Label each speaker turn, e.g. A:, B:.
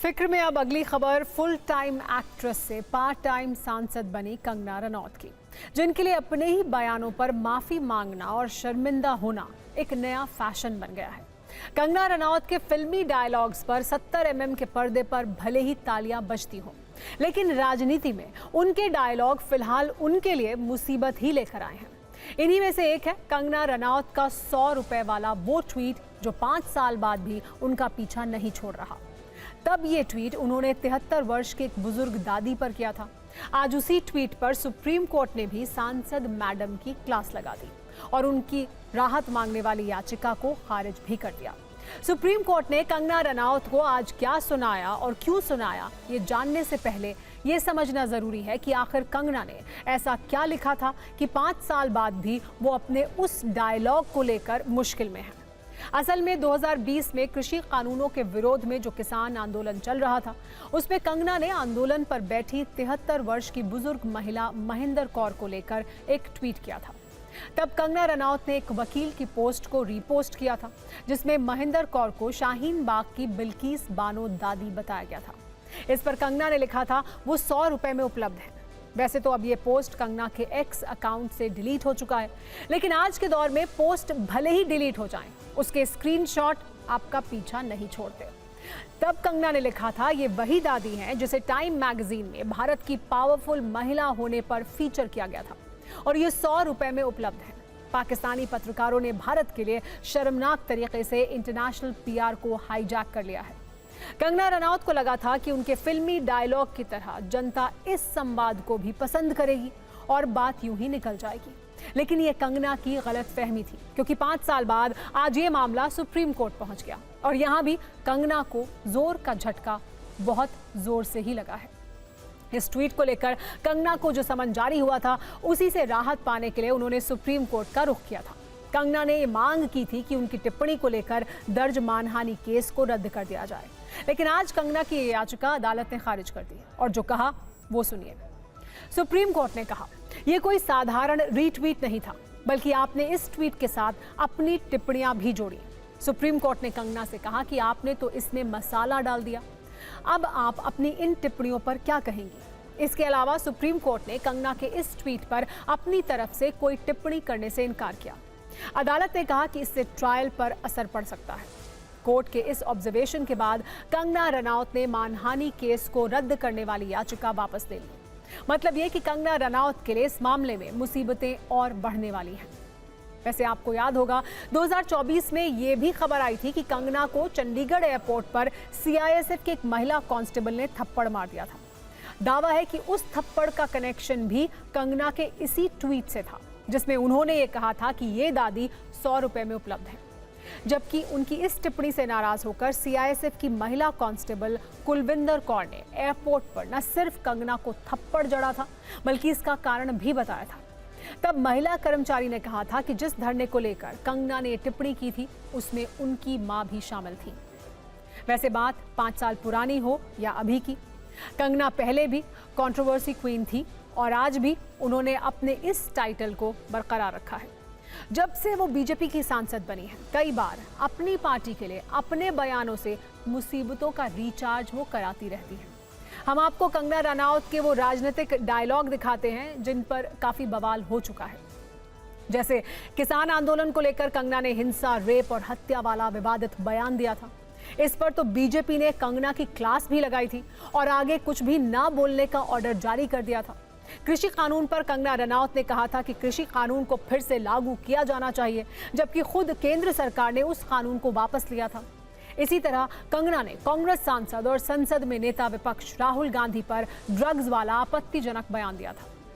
A: फिक्र में अब अगली खबर फुल टाइम एक्ट्रेस से पार्ट टाइम सांसद बनी कंगना रनौत की, जिनके लिए अपने ही बयानों पर माफी मांगना और शर्मिंदा होना एक नया फैशन बन गया है। कंगना रनौत के फिल्मी डायलॉग्स पर 70 mm के पर्दे पर भले ही तालियां बजती हों, लेकिन राजनीति में उनके डायलॉग फिलहाल उनके लिए मुसीबत ही लेकर आए हैं। इन्हीं में से एक है कंगना रनौत का 100 रुपए वाला वो ट्वीट जो 5 साल बाद भी उनका पीछा नहीं छोड़ रहा। तब ये ट्वीट उन्होंने 73 वर्ष के एक बुजुर्ग दादी पर किया था। आज उसी ट्वीट पर सुप्रीम कोर्ट ने भी सांसद मैडम की क्लास लगा दी और उनकी राहत मांगने वाली याचिका को खारिज भी कर दिया। सुप्रीम कोर्ट ने कंगना रनौत को आज क्या सुनाया और क्यों सुनाया, ये जानने से पहले ये समझना जरूरी है कि आखिर कंगना ने ऐसा क्या लिखा था कि 5 साल बाद भी वो अपने उस डायलॉग को लेकर मुश्किल में है। असल में 2020 में कृषि कानूनों के विरोध में जो किसान आंदोलन चल रहा था, उसमें कंगना ने आंदोलन पर बैठी 73 वर्ष की बुजुर्ग महिला महिंदर कौर को लेकर एक ट्वीट किया था। तब कंगना रनौत ने एक वकील की पोस्ट को रीपोस्ट किया था, जिसमें महिंदर कौर को शाहीन बाग की बिल्किस बानो दादी बताया गया था। इस पर कंगना ने लिखा था वो 100 रुपए में उपलब्ध है। वैसे तो अब ये पोस्ट कंगना के एक्स अकाउंट से डिलीट हो चुका है, लेकिन आज के दौर में पोस्ट भले ही डिलीट हो जाएं, उसके स्क्रीनशॉट आपका पीछा नहीं छोड़ते। तब कंगना ने लिखा था ये वही दादी हैं जिसे टाइम मैगजीन में भारत की पावरफुल महिला होने पर फीचर किया गया था और ये 100 रुपए में उपलब्ध है। पाकिस्तानी पत्रकारों ने भारत के लिए शर्मनाक तरीके से इंटरनेशनल पीआर को हाईजैक कर लिया है। कंगना रनौत को लगा था कि उनके फिल्मी डायलॉग की तरह जनता इस संवाद को भी पसंद करेगी और बात यूं ही निकल जाएगी, लेकिन ये कंगना की गलतफहमी थी, क्योंकि 5 साल बाद आज ये मामला सुप्रीम कोर्ट पहुंच गया और यहां भी कंगना को जोर का झटका बहुत जोर से ही लगा है। इस ट्वीट को लेकर कंगना को जो समन जारी हुआ था, उसी से राहत पाने के लिए उन्होंने सुप्रीम कोर्ट का रुख किया था। कंगना ने ये मांग की थी कि उनकी टिप्पणी को लेकर दर्ज मानहानि केस को रद्द कर दिया जाए, लेकिन आज कंगना की ये याचिका अदालत ने खारिज कर दी और जो कहा वो सुनिए। सुप्रीम कोर्ट ने कहा ये कोई साधारण रीट्वीट नहीं था, बल्कि आपने इस ट्वीट के साथ अपनी टिप्पणियां भी जोड़ी। सुप्रीम कोर्ट ने कंगना से कहा कि आपने तो इसमें मसाला डाल दिया, अब आप अपनी इन टिप्पणियों पर क्या कहेंगी। इसके अलावा सुप्रीम कोर्ट ने कंगना के इस ट्वीट पर अपनी तरफ से कोई टिप्पणी करने से इनकार किया। अदालत ने कहा कि इससे ट्रायल पर असर पड़ सकता है। कोर्ट के इस ऑब्जर्वेशन के बाद कंगना रनौत ने मानहानि केस को रद्द करने वाली याचिका वापस ले ली। मतलब ये कि कंगना रनौत के लिए इस मामले में मुसीबतें और बढ़ने वाली हैं। वैसे आपको याद होगा 2024 में ये भी खबर आई थी कि कंगना को चंडीगढ़ एयरपोर्ट पर सीआईएसएफ के एक महिला कांस्टेबल ने थप्पड़ मार दिया था। दावा है कि उस थप्पड़ का कनेक्शन भी कंगना के इसी ट्वीट से था, जिसमें उन्होंने ये कहा था कि ये दादी 100 रुपए में उपलब्ध है। जबकि उनकी इस टिप्पणी से नाराज होकर सीआईएसएफ की महिला कांस्टेबल कुलविंदर कौर ने एयरपोर्ट पर न सिर्फ कंगना को थप्पड़ जड़ा था, बल्कि इसका कारण भी बताया था। तब महिला कर्मचारी ने कहा था कि जिस धरने को लेकर कंगना ने टिप्पणी की थी, उसमें उनकी मां भी शामिल थी। वैसे बात 5 साल पुरानी हो या अभी की, कंगना पहले भी कंट्रोवर्सी क्वीन थी और आज भी उन्होंने अपने इस टाइटल को बरकरार रखा है। जब से वो बीजेपी की सांसद बनी है, कई बार अपनी पार्टी के लिए अपने बयानों से मुसीबतों का रिचार्ज वो कराती रहती है। हम आपको कंगना रनौत के वो राजनीतिक डायलॉग दिखाते हैं जिन पर काफी बवाल हो चुका है। जैसे किसान आंदोलन को लेकर कंगना ने हिंसा, रेप और हत्या वाला विवादित बयान दिया था। इस पर तो बीजेपी ने कंगना की क्लास भी लगाई थी और आगे कुछ भी ना बोलने का ऑर्डर जारी कर दिया था। कृषि कानून पर कंगना रनौत ने कहा था कि कृषि कानून को फिर से लागू किया जाना चाहिए, जबकि खुद केंद्र सरकार ने उस कानून को वापस लिया था। इसी तरह कंगना ने कांग्रेस सांसद और संसद में नेता विपक्ष राहुल गांधी पर ड्रग्स वाला आपत्तिजनक बयान दिया था।